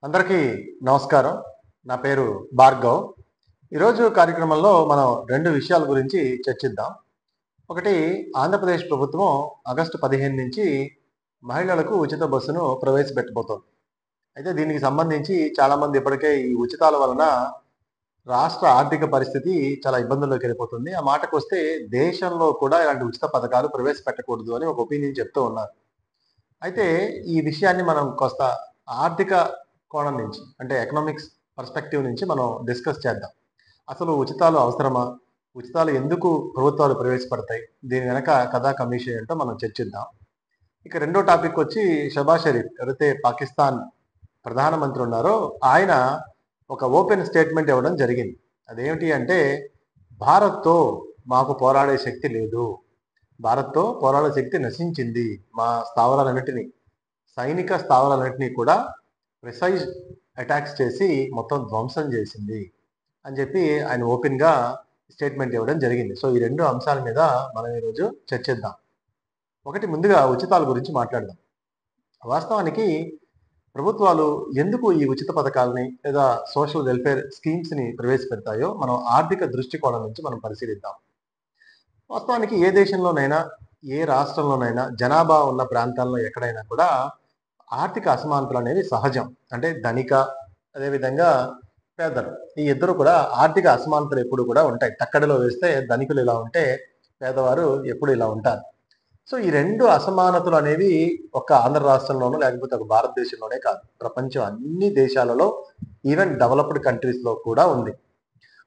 అందరికీ నమస్కారం. నా పేరు భార్గవ్. ఈరోజు కార్యక్రమంలో మనం 2 విషయాల గురించి చర్చిద్దాం. ఒకటి, ఆంధ్రప్రదేశ్ ప్రభుత్వం ఆగస్టు 15 నుంచి మహిళలకు ఉచిత బస్సును ప్రవేశపెట్టబోతోంది. అయితే దీనికి సంబంధించి చాలామంది ఇప్పటికే ఈ ఉచితాల వలన రాష్ట్ర ఆర్థిక పరిస్థితి చాలా ఇబ్బందుల్లోకి వెళ్ళిపోతుంది. ఆ మాటకొస్తే దేశంలో కూడా ఇలాంటి ఉచిత పథకాలు ప్రవేశపెట్టకూడదు అని ఒక ఒపీనియన్ చెప్తూ ఉన్నారు. అయితే ఈ విషయాన్ని మనం కాస్త ఆర్థిక కోణం నుంచి అంటే ఎకనామిక్స్ పర్స్పెక్టివ్ నుంచి మనం డిస్కస్ చేద్దాం. అసలు ఉచితాలు అవసరమా? ఉచితాలు ఎందుకు ప్రభుత్వాలు ప్రవేశపెడతాయి? దీని వెనక కథా కమిషన్ ఏంటో మనం చర్చిద్దాం. ఇక రెండో టాపిక్ వచ్చి షబాజ్ షరీఫ్, ఎవరైతే పాకిస్తాన్ ప్రధానమంత్రి ఉన్నారో ఆయన ఒక ఓపెన్ స్టేట్మెంట్ ఇవ్వడం జరిగింది. అదేమిటి అంటే, భారత్తో మాకు పోరాడే శక్తి లేదు, భారత్తో పోరాడే శక్తి నశించింది, మా స్థావరాలన్నిటినీ సైనిక స్థావరాలన్నింటినీ కూడా ప్రిసైజ్ అటాక్స్ చేసి మొత్తం ధ్వంసం చేసింది అని చెప్పి ఆయన ఓపెన్గా స్టేట్మెంట్ ఇవ్వడం జరిగింది. సో ఈ రెండు అంశాల మీద మనం ఈరోజు చర్చిద్దాం. ఒకటి, ముందుగా ఉచితాల గురించి మాట్లాడదాం. వాస్తవానికి ప్రభుత్వాలు ఎందుకు ఈ ఉచిత పథకాలని లేదా సోషల్ వెల్ఫేర్ స్కీమ్స్ని ప్రవేశపెడతాయో మనం ఆర్థిక దృష్టికోణం నుంచి మనం పరిశీలిద్దాం. వాస్తవానికి ఏ దేశంలోనైనా, ఏ రాష్ట్రంలోనైనా, జనాభా ఉన్న ప్రాంతాల్లో ఎక్కడైనా కూడా ఆర్థిక అసమానతలు అనేవి సహజం. అంటే ధనిక, అదేవిధంగా పేదలు, ఈ ఇద్దరు కూడా ఆర్థిక అసమానతలు ఎప్పుడు కూడా ఉంటాయి. తక్కడిలో వేస్తే ధనికులు ఇలా ఉంటే పేదవారు ఎప్పుడు ఇలా ఉంటారు. సో ఈ రెండు అసమానతలు అనేవి ఒక ఆంధ్ర రాష్ట్రంలోనూ లేకపోతే ఒక భారతదేశంలోనే కాదు, ప్రపంచం అన్ని దేశాలలో, ఈవెన్ డెవలప్డ్ కంట్రీస్లో కూడా ఉంది.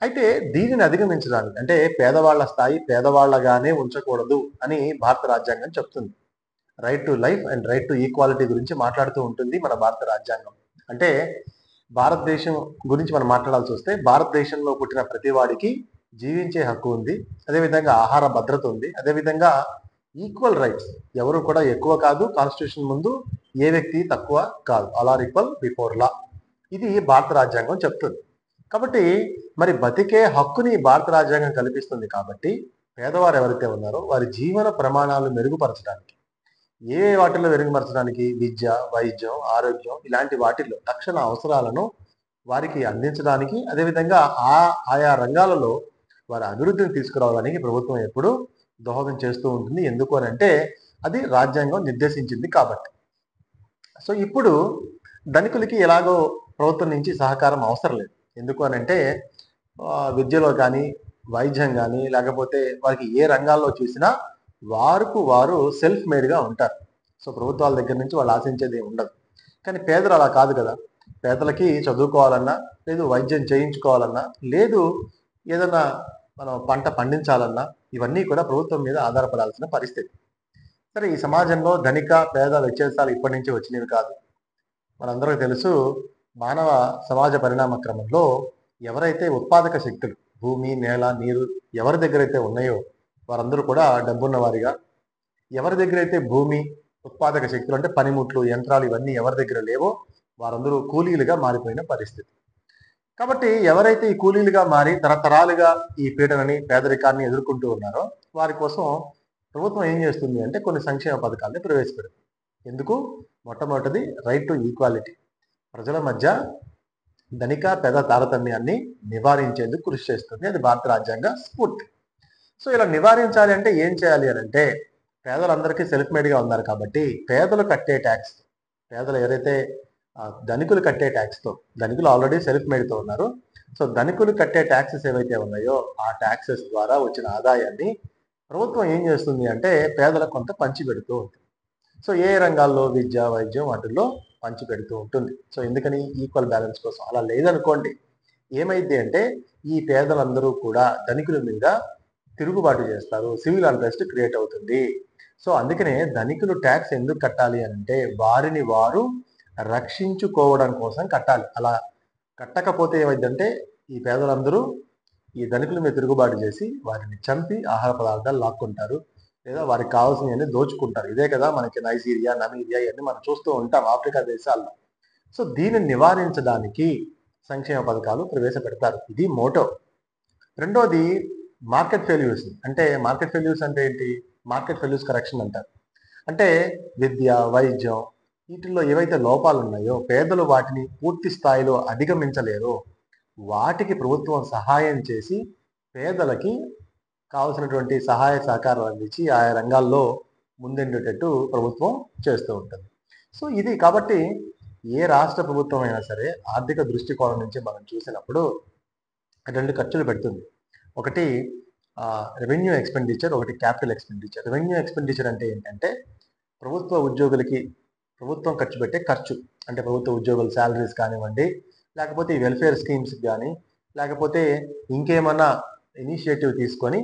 అయితే దీనిని అధిగమించడానికి అంటే పేదవాళ్ల స్థాయి పేదవాళ్లగానే ఉంచకూడదు అని భారత రాజ్యాంగం చెప్తుంది. Right to life and right to equality గురించి మాట్లాడుతూ ఉంటుంది మన భారత రాజ్యాంగం. అంటే భారతదేశం గురించి మనం మాట్లాడాల్సి వస్తే, భారతదేశంలో పుట్టిన ప్రతి వాడికి జీవించే హక్కు ఉంది, అదేవిధంగా ఆహార భద్రత ఉంది, అదేవిధంగా ఈక్వల్ రైట్స్, ఎవరు కూడా ఎక్కువ కాదు, కాన్స్టిట్యూషన్ ముందు ఏ వ్యక్తి తక్కువ కాదు, all are equal before law, ఇది భారత రాజ్యాంగం చెప్తుంది. కాబట్టి మరి బతికే హక్కుని భారత రాజ్యాంగం కల్పిస్తుంది. కాబట్టి పేదవారు ఎవరైతే ఉన్నారో వారి జీవన ప్రమాణాలు మెరుగుపరచడానికి, ఏ వాటిల్లో మెరుగుపరచడానికి, విద్య, వైద్యం, ఆరోగ్యం ఇలాంటి వాటిల్లో తక్షణ అవసరాలను వారికి అందించడానికి, అదేవిధంగా ఆయా రంగాలలో వారి అభివృద్ధిని తీసుకురావడానికి ప్రభుత్వం ఎప్పుడు దోహదం చేస్తూ ఉంటుంది. ఎందుకు అని అంటే అది రాజ్యాంగం నిర్దేశించింది కాబట్టి. సో ఇప్పుడు ధనికులకి ఎలాగో ప్రభుత్వం నుంచి సహకారం అవసరం లేదు. ఎందుకు అని అంటే విద్యలో కానీ, వైద్యం కానీ, లేకపోతే వారికి ఏ రంగాల్లో చూసినా వారు సెల్ఫ్ మేడ్గా ఉంటారు. సో ప్రభుత్వాల దగ్గర నుంచి వాళ్ళు ఆశించేది ఉండదు. కానీ పేదలు అలా కాదు కదా. పేదలకి చదువుకోవాలన్నా, లేదు వైద్యం చేయించుకోవాలన్నా, లేదు ఏదన్నా మనం పంట పండించాలన్నా, ఇవన్నీ కూడా ప్రభుత్వం మీద ఆధారపడాల్సిన పరిస్థితి. సరే, ఈ సమాజంలో ధనిక పేద వ్యత్యాసాలు ఇప్పటి నుంచి వచ్చినవి కాదు. మనందరికీ తెలుసు, మానవ సమాజ పరిణామ క్రమంలో ఎవరైతే ఉత్పాదక శక్తులు, భూమి, నేల, నీరు ఎవరి దగ్గర అయితే ఉన్నాయో వారందరూ కూడా డబ్బున్న వారిగా, ఎవరి దగ్గర అయితే భూమి, ఉత్పాదక శక్తులు అంటే పనిముట్లు, యంత్రాలు ఇవన్నీ ఎవరి దగ్గర లేవో వారందరూ కూలీలుగా మారిపోయిన పరిస్థితి. కాబట్టి ఎవరైతే ఈ కూలీలుగా మారి తరతరాలుగా ఈ పీడనని, పేదరికాన్ని ఎదుర్కొంటూ ఉన్నారో వారి కోసం ప్రభుత్వం ఏం చేస్తుంది అంటే కొన్ని సంక్షేమ పథకాలని ప్రవేశపెడుతుంది. ఎందుకు? మొట్టమొదటిది రైట్ టు ఈక్వాలిటీ, ప్రజల మధ్య ధనిక పేద తారతమ్యాన్ని నివారించేందుకు కృషి చేస్తుంది. అది భారత రాజ్యాంగ స్ఫూర్తి. సో ఇలా నివారించాలి అంటే ఏం చేయాలి అని అంటే, పేదలందరికీ సెల్ఫ్ మేడ్గా ఉన్నారు కాబట్టి పేదలు కట్టే ట్యాక్స్, పేదలు ఎవరైతే ధనికులు కట్టే ట్యాక్స్తో, ధనికులు ఆల్రెడీ సెల్ఫ్ మేడ్తో ఉన్నారు, సో ధనికులు కట్టే ట్యాక్సెస్ ఏవైతే ఉన్నాయో ఆ ట్యాక్సెస్ ద్వారా వచ్చిన ఆదాయాన్ని ప్రభుత్వం ఏం చేస్తుంది అంటే పేదలకు కొంత పంచి పెడుతూ ఉంటుంది. సో ఏ రంగాల్లో, విద్య, వైద్యం వాటిల్లో పంచి పెడుతూ ఉంటుంది. సో ఎందుకని? ఈక్వల్ బ్యాలెన్స్ కోసం. అలా లేదనుకోండి, ఏమైంది అంటే ఈ పేదలందరూ కూడా ధనికుల మీద తిరుగుబాటు చేస్తారు, సివిల్ అన్రెస్ట్ క్రియేట్ అవుతుంది. సో అందుకనే ధనికులు ట్యాక్స్ ఎందుకు కట్టాలి అని అంటే వారిని వారు రక్షించుకోవడం కోసం కట్టాలి. అలా కట్టకపోతే ఏమైందంటే ఈ పేదలందరూ ఈ ధనికుల మీద తిరుగుబాటు చేసి వారిని చంపి ఆహార పదార్థాలు లాక్కుంటారు, లేదా వారికి కావాల్సినవన్నీ దోచుకుంటారు. ఇదే కదా మనకి నైజీరియా, నమీబియా ఇవన్నీ మనం చూస్తూ ఉంటాం ఆఫ్రికా దేశాల్లో. సో దీనిని నివారించడానికి సంక్షేమ పథకాలు ప్రవేశపెడతారు. ఇది మోటో. రెండోది మార్కెట్ ఫెయిల్యూర్స్. అంటే మార్కెట్ ఫెయిల్యూర్స్ అంటే ఏంటి? మార్కెట్ ఫెయిల్యూర్స్ కరెక్షన్ అంటారు. అంటే విద్య, వైద్యం వీటిల్లో ఏవైతే లోపాలు ఉన్నాయో పేదలు వాటిని పూర్తి స్థాయిలో అధిగమించలేరో వాటికి ప్రభుత్వం సహాయం చేసి పేదలకి కావలసినటువంటి సహాయ సహకారాలు అందించి ఆయా రంగాల్లో ముందుండేటట్టు ప్రభుత్వం చేస్తూ ఉంటుంది. సో ఇది కాబట్టి ఏ రాష్ట్ర ప్రభుత్వం అయినా సరే ఆర్థిక దృష్టికోణం నుంచి మనం చూసినప్పుడు రెండు ఖర్చులు పెడుతుంది. ఒకటి రెవెన్యూ ఎక్స్పెండిచర్, ఒకటి క్యాపిటల్ ఎక్స్పెండిచర్. రెవెన్యూ ఎక్స్పెండిచర్ అంటే ఏంటంటే ప్రభుత్వ ఉద్యోగులకి ప్రభుత్వం ఖర్చు పెట్టే ఖర్చు, అంటే ప్రభుత్వ ఉద్యోగుల శాలరీస్ కానివ్వండి, లేకపోతే ఈ వెల్ఫేర్ స్కీమ్స్ కానీ, లేకపోతే ఇంకేమన్నా ఇనిషియేటివ్ తీసుకొని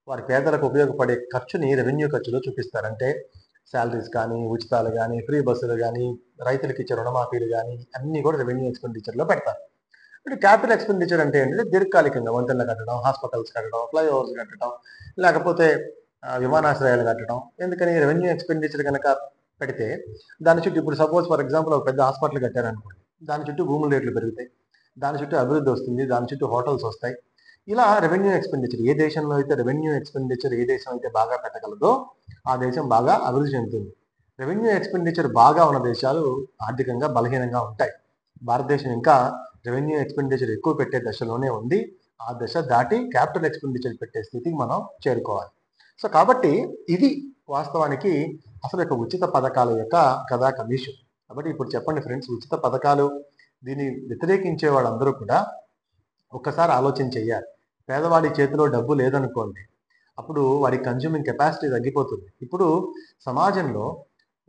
వారి పేదలకు ఉపయోగపడే ఖర్చుని రెవెన్యూ ఖర్చులో చూపిస్తారు. అంటే శాలరీస్ కానీ, ఉచితాలు కానీ, ఫ్రీ బస్సులు కానీ, రైతులకు ఇచ్చే రుణమాఫీలు కానీ అన్నీ కూడా రెవెన్యూ ఎక్స్పెండిచర్లో పెడతారు. అంటే క్యాపిటల్ ఎక్స్పెండిచర్ అంటే ఏంటంటే దీర్ఘకాలికంగా వంతెనలు కట్టడం, హాస్పిటల్స్ కట్టడం, ఫ్లైఓవర్స్ కట్టడం, లేకపోతే విమానాశ్రయాలు కట్టడం. ఎందుకని రెవెన్యూ ఎక్స్పెండిచర్ కనుక పెడితే దాని చుట్టూ ఇప్పుడు సపోజ్ ఫర్ ఎగ్జాంపుల్ ఒక పెద్ద హాస్పిటల్ కట్టారనుకోండి, దాని చుట్టూ భూముల రేట్లు పెరుగుతాయి, దాని చుట్టూ అభివృద్ధి వస్తుంది, దాని చుట్టూ హోటల్స్ వస్తాయి. ఇలా రెవెన్యూ ఎక్స్పెండిచర్ ఏ దేశంలో అయితే రెవెన్యూ ఎక్స్పెండిచర్ ఏ దేశం అయితే బాగా పెట్టగలదో ఆ దేశం బాగా అభివృద్ధి చెందుతుంది. రెవెన్యూ ఎక్స్పెండిచర్ బాగా ఉన్న దేశాలు ఆర్థికంగా బలహీనంగా ఉంటాయి. భారతదేశం ఇంకా రెవెన్యూ ఎక్స్పెండిచర్ ఎక్కువ పెట్టే దశలోనే ఉంది. ఆ దశ దాటి క్యాపిటల్ ఎక్స్పెండిచర్ పెట్టే స్థితికి మనం చేరుకోవాలి. సో కాబట్టి ఇది వాస్తవానికి అసలు యొక్క ఉచిత పథకాల యొక్క కథా కమిషన్. కాబట్టి ఇప్పుడు చెప్పండి ఫ్రెండ్స్, ఉచిత పథకాలు దీన్ని వ్యతిరేకించే వాళ్ళందరూ కూడా ఒక్కసారి ఆలోచన చేయాలి. పేదవాడి చేతిలో డబ్బు లేదనుకోండి, అప్పుడు వాడి కన్జ్యూమింగ్ కెపాసిటీ తగ్గిపోతుంది. ఇప్పుడు సమాజంలో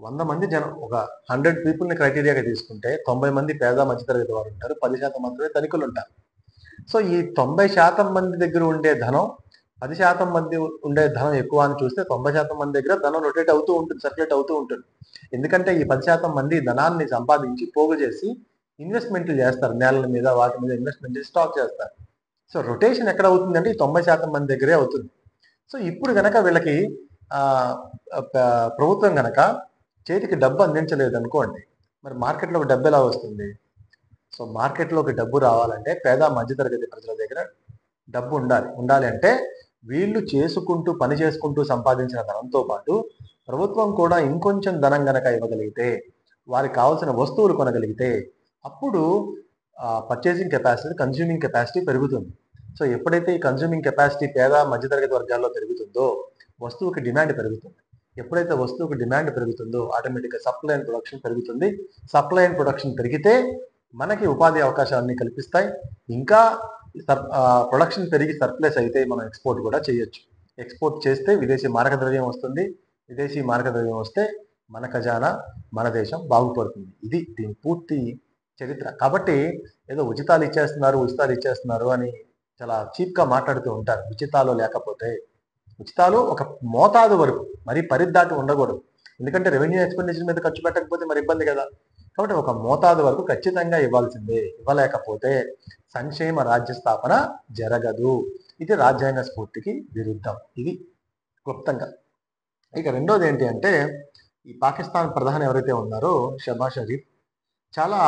100 మంది జనం, ఒక 100 పీపుల్ని క్రైటీరియాగా తీసుకుంటే 90 మంది పేద మధ్యతరగతి వారు ఉంటారు, 10% మాత్రమే ధనికులు ఉంటారు. సో ఈ 90% మంది దగ్గర ఉండే ధనం 10% మంది ఉండే ధనం ఎక్కువ అని చూస్తే 90% మంది దగ్గర ధనం రొటేట్ అవుతూ ఉంటుంది, సర్క్యులేట్ అవుతూ ఉంటుంది. ఎందుకంటే ఈ 10% మంది ధనాన్ని సంపాదించి పోగు చేసి ఇన్వెస్ట్మెంట్లు చేస్తారు, నేలల మీద వాటి మీద ఇన్వెస్ట్మెంట్ చేసి స్టాక్ చేస్తారు. సో రొటేషన్ ఎక్కడ అవుతుందంటే ఈ 90% మంది దగ్గరే అవుతుంది. సో ఇప్పుడు గనక వీళ్ళకి ప్రభుత్వం గనక చేతికి డబ్బు అందించలేదు అనుకోండి, మరి మార్కెట్లోకి డబ్బు ఎలా వస్తుంది? సో మార్కెట్లోకి డబ్బు రావాలంటే పేద మధ్యతరగతి ప్రజల దగ్గర డబ్బు ఉండాలి అంటే వీళ్ళు చేసుకుంటూ పని చేసుకుంటూ సంపాదించిన ధనంతో పాటు ప్రభుత్వం కూడా ఇంకొంచెం ధనం గనక ఇవ్వగలిగితే, వారికి కావాల్సిన వస్తువులు కొనగలిగితే అప్పుడు పర్చేసింగ్ కెపాసిటీ, కన్స్యూమింగ్ కెపాసిటీ పెరుగుతుంది. సో ఎప్పుడైతే ఈ కన్స్యూమింగ్ కెపాసిటీ పేద మధ్యతరగతి వర్గాల్లో పెరుగుతుందో వస్తువుకి డిమాండ్ పెరుగుతుంది. ఎప్పుడైతే వస్తువుకి డిమాండ్ పెరుగుతుందో ఆటోమేటిక్గా సప్లై అండ్ ప్రొడక్షన్ పెరుగుతుంది. సప్లై అండ్ ప్రొడక్షన్ పెరిగితే మనకి ఉపాధి అవకాశాలన్నీ కల్పిస్తాయి. ఇంకా ప్రొడక్షన్ పెరిగి సర్ప్లస్ అయితే మనం ఎక్స్పోర్ట్ కూడా చేయొచ్చు. ఎక్స్పోర్ట్ చేస్తే విదేశీ మారక ద్రవ్యం వస్తుంది. విదేశీ మారక ద్రవ్యం వస్తే మన ఖజానా, మన దేశం బాగుపడుతుంది. ఇది దీని పూర్తి చరిత్ర. కాబట్టి ఏదో ఉచితాలు ఇచ్చేస్తున్నారు అని చాలా చీప్గా మాట్లాడుతూ ఉంటారు. ఉచితాలు లేకపోతే, ఉచితాలు ఒక మోతాదు వరకు, మరి పరిద్దాటి ఉండకూడదు. ఎందుకంటే రెవెన్యూ ఎక్స్పెండిచర్ మీద ఖర్చు పెట్టకపోతే మరి ఇబ్బంది కదా. కాబట్టి ఒక మోతాదు వరకు ఖచ్చితంగా ఇవ్వాల్సిందే. ఇవ్వలేకపోతే సంక్షేమ రాజ్య స్థాపన జరగదు. ఇది రాజ్యాంగ స్ఫూర్తికి విరుద్ధం. ఇది క్లుప్తంగా. ఇక రెండోది ఏంటి అంటే, ఈ పాకిస్తాన్ ప్రధాని ఎవరైతే ఉన్నారో షహబాజ్ షరీఫ్ చాలా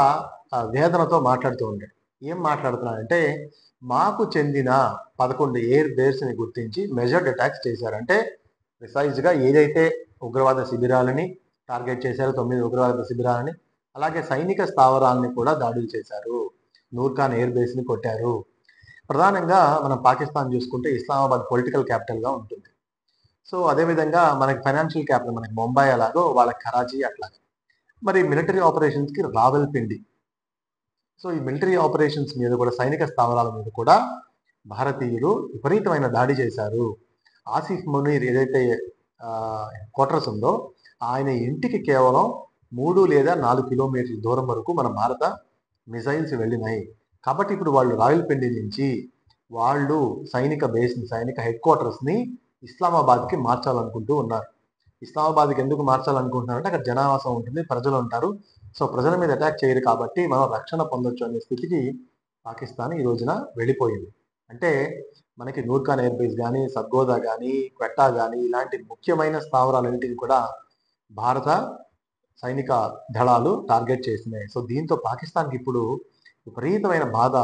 వేదనతో మాట్లాడుతూ ఉంటాడు. ఏం మాట్లాడుతున్నాడంటే, మాకు చెందిన 11 ఎయిర్ బేస్ని గుర్తించి మెజర్డ్ అటాక్స్ చేశారంటే ప్రిసైజ్గా ఏదైతే ఉగ్రవాద శిబిరాలని టార్గెట్ చేశారో 9 ఉగ్రవాద శిబిరాలని, అలాగే సైనిక స్థావరాలని కూడా దాడులు చేశారు. నూర్ఖాన్ ఎయిర్ బేస్ని కొట్టారు. ప్రధానంగా మనం పాకిస్తాన్ చూసుకుంటే ఇస్లామాబాద్ పొలిటికల్ క్యాపిటల్గా ఉంటుంది. సో అదేవిధంగా మనకి ఫైనాన్షియల్ క్యాపిటల్, మనకి ముంబై అలాగో వాళ్ళకి కరాచీ అట్లా. మరి మిలిటరీ ఆపరేషన్స్కి రావల్పిండి. సో ఈ మిలిటరీ ఆపరేషన్స్ మీద కూడా, సైనిక స్థావరాల మీద కూడా భారతీయులు విపరీతమైన దాడి చేశారు. ఆసిఫ్ మునీర్ ఏదైతే క్వార్టర్స్ ఉందో ఆయన ఇంటికి కేవలం 3 లేదా 4 కిలోమీటర్ల దూరం వరకు మన భారత మిసైల్స్ వెళ్ళినాయి. కాబట్టి ఇప్పుడు వాళ్ళు రాయల్పిండి నుంచి వాళ్ళు సైనిక బేస్ని, సైనిక హెడ్ క్వార్టర్స్ని ఇస్లామాబాద్కి మార్చాలనుకుంటూ ఉన్నారు. ఇస్లామాబాద్కి ఎందుకు మార్చాలనుకుంటున్నారంటే అక్కడ జనావాసం ఉంటుంది, ప్రజలు ఉంటారు. సో ప్రజల మీద అటాక్ చేయరు కాబట్టి మనం రక్షణ పొందొచ్చు అనే స్థితికి పాకిస్తాన్ ఈ రోజున వెళ్ళిపోయింది. అంటే మనకి నూర్ఖాన్ ఎయిర్ బేస్ కానీ, సర్గోదా కానీ, క్వెట్టా కానీ ఇలాంటి ముఖ్యమైన స్థావరాలన్నింటినీ కూడా భారత సైనిక దళాలు టార్గెట్ చేసినాయి. సో దీంతో పాకిస్తాన్కి ఇప్పుడు విపరీతమైన బాధ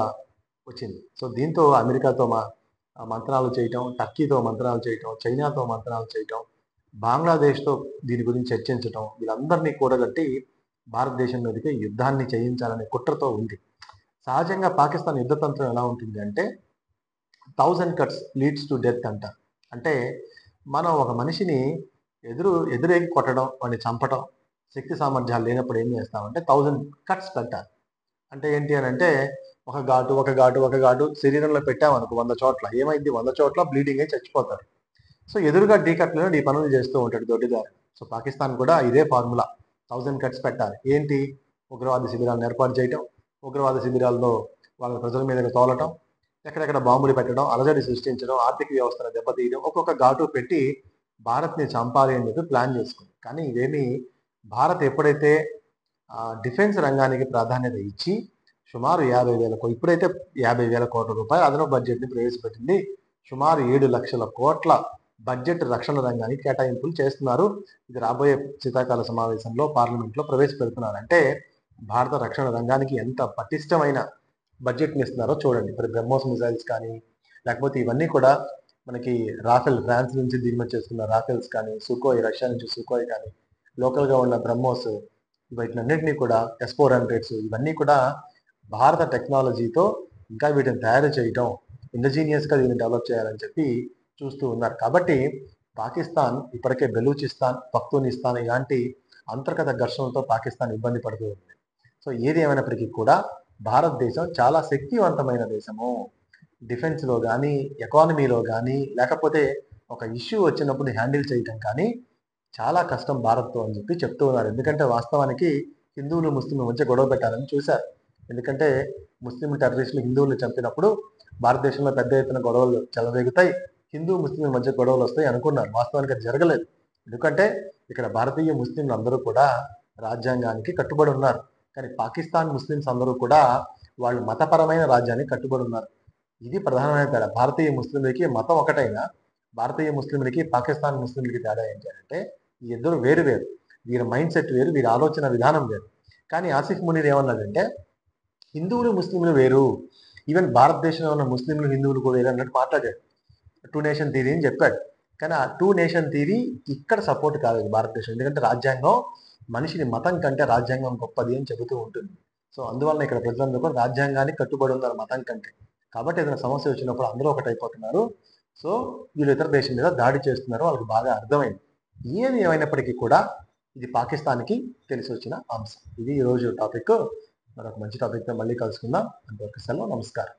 వచ్చింది. సో దీంతో అమెరికాతో మంత్రాలు చేయటం, టర్కీతో మంత్రాలు చేయటం, చైనాతో మంత్రాలు చేయటం, బంగ్లాదేశ్తో దీని గురించి చర్చించటం, వీళ్ళందరినీ కూడగట్టి భారతదేశం మీదకి యుద్ధాన్ని చేయించాలనే కుట్రతో ఉంది. సహజంగా పాకిస్తాన్ యుద్ధతంత్రం ఎలా ఉంటుంది అంటే 1000 cuts లీడ్స్ టు డెత్ అంటారు. అంటే మనం ఒక మనిషిని ఎదురేగి కొట్టడం, వాడిని చంపడం శక్తి సామర్థ్యాలు లేనప్పుడు ఏం చేస్తామంటే 1000 cuts పెట్టాలి. అంటే ఏంటి అని అంటే ఒక ఘాటు శరీరంలో పెట్టామనుకో 100 చోట్ల ఏమైంది, 100 చోట్ల బ్లీడింగ్ అయి చచ్చిపోతారు. సో ఎదురుగా డీకట్లను ఈ పనులు చేస్తూ ఉంటాడు దొడ్డిదారు. సో పాకిస్తాన్ కూడా ఇదే ఫార్ములా, 1000 cuts పెట్టాలి. ఏంటి, ఉగ్రవాద శిబిరాలను ఏర్పాటు చేయటం, ఉగ్రవాద శిబిరాల్లో వాళ్ళ ప్రజల మీదకి తోలటం, ఎక్కడెక్కడ బాంబులు పెట్టడం, అలజడి సృష్టించడం, ఆర్థిక వ్యవస్థను దెబ్బతీయడం, ఒక్కొక్క ఘాటు పెట్టి భారత్ని చంపాలి అని చెప్పి ప్లాన్ చేసుకుంది. కానీ ఇవేమి భారత్ ఎప్పుడైతే డిఫెన్స్ రంగానికి ప్రాధాన్యత ఇచ్చి సుమారు 50,000 ఇప్పుడైతే 50,000 కోట్ల రూపాయలు అదనపు బడ్జెట్ని ప్రవేశపెట్టింది. సుమారు 7 లక్షల కోట్ల బడ్జెట్ రక్షణ రంగానికి కేటాయింపులు చేస్తున్నారు. ఇది రాబోయే శీతాకాల సమావేశంలో పార్లమెంట్లో ప్రవేశపెడుతున్నారు. అంటే భారత రక్షణ రంగానికి ఎంత పటిష్టమైన బడ్జెట్ని ఇస్తున్నారో చూడండి. ఇప్పుడు బ్రహ్మోస్ మిజైల్స్ కానీ, లేకపోతే ఇవన్నీ కూడా మనకి రాఫెల్, ఫ్రాన్స్ నుంచి దిగుమతి చేసుకున్న రాఫెల్స్ కానీ, సుకోయ్, రష్యా నుంచి సుకోయ్ కానీ, లోకల్గా ఉన్న బ్రహ్మోస్, వీటినన్నింటినీ కూడా S-400s ఇవన్నీ కూడా భారత టెక్నాలజీతో ఇంకా వీటిని తయారు చేయటం, ఇండజీనియస్గా దీన్ని డెవలప్ చేయాలని చెప్పి చూస్తూ ఉన్నారు. కాబట్టి పాకిస్తాన్ ఇప్పటికే బెలూచిస్తాన్, పఖ్తూనిస్తాన్ ఇలాంటి అంతర్గత ఘర్షణలతో పాకిస్తాన్ ఇబ్బంది పడుతూ ఉంది. సో ఏది ఏమైనప్పటికీ కూడా భారతదేశం చాలా శక్తివంతమైన దేశము. డిఫెన్స్లో కానీ, ఎకానమీలో కానీ, లేకపోతే ఒక ఇష్యూ వచ్చినప్పుడు హ్యాండిల్ చేయటం కానీ చాలా కష్టం భారత్తో అని చెప్పి చెప్తూ ఉన్నారు. ఎందుకంటే వాస్తవానికి హిందువులు ముస్లింల మధ్య గొడవ పెట్టాలని చూశారు. ఎందుకంటే ముస్లిం టెర్రరిస్టులు హిందువులు చంపినప్పుడు భారతదేశంలో పెద్ద ఎత్తున గొడవలు చెలరేగుతాయి, హిందూ ముస్లింల మధ్య గొడవలు వస్తాయి అనుకున్నారు. వాస్తవానికి అది జరగలేదు. ఎందుకంటే ఇక్కడ భారతీయ ముస్లింలు అందరూ కూడా రాజ్యాంగానికి కట్టుబడి ఉన్నారు. కానీ పాకిస్తాన్ ముస్లిమ్స్ అందరూ కూడా వాళ్ళు మతపరమైన రాజ్యానికి కట్టుబడి ఉన్నారు. ఇది ప్రధానమైన తేడా. భారతీయ ముస్లింలకి మతం ఒకటైనా భారతీయ ముస్లింలకి పాకిస్తాన్ ముస్లింలకి తేడా ఏంటి అంటే ఈ ఇద్దరు వేరు వేరు, వీరి మైండ్ సెట్ వేరు, వీరి ఆలోచన విధానం వేరు. కానీ ఆసిఫ్ మునీర్ ఏమన్నాడంటే హిందువులు ముస్లింలు వేరు, ఈవెన్ భారతదేశంలో ఉన్న ముస్లింలు హిందువులు కూడా వేరు అన్నట్టు మాట్లాడాడు. 2 నేషన్ థియరీ అని చెప్పాడు. కానీ ఆ 2 నేషన్ థియరీ ఇక్కడ సపోర్ట్ కాలేదు భారతదేశం. ఎందుకంటే రాజ్యాంగం మనిషిని మతం కంటే రాజ్యాంగం గొప్పది అని చెబుతూ ఉంటుంది. సో అందువల్ల ఇక్కడ ప్రజలందరూ కూడా రాజ్యాంగానికి కట్టుబడి ఉన్నారు మతం కంటే. కాబట్టి ఏదైనా సమస్య వచ్చినప్పుడు అందరూ ఒకటైపోతున్నారు. సో వీళ్ళు ఇతర దేశం మీద దాడి చేస్తున్నారు, వాళ్ళకి బాగా అర్థమైంది. ఏది ఏమైనప్పటికీ కూడా ఇది పాకిస్తాన్కి తెలిసి వచ్చిన అంశం. ఇది ఈరోజు టాపిక్. మరొక మంచి టాపిక్తో మళ్ళీ కలుసుకుందాం. అంతవరకు సెలవు, నమస్కారం.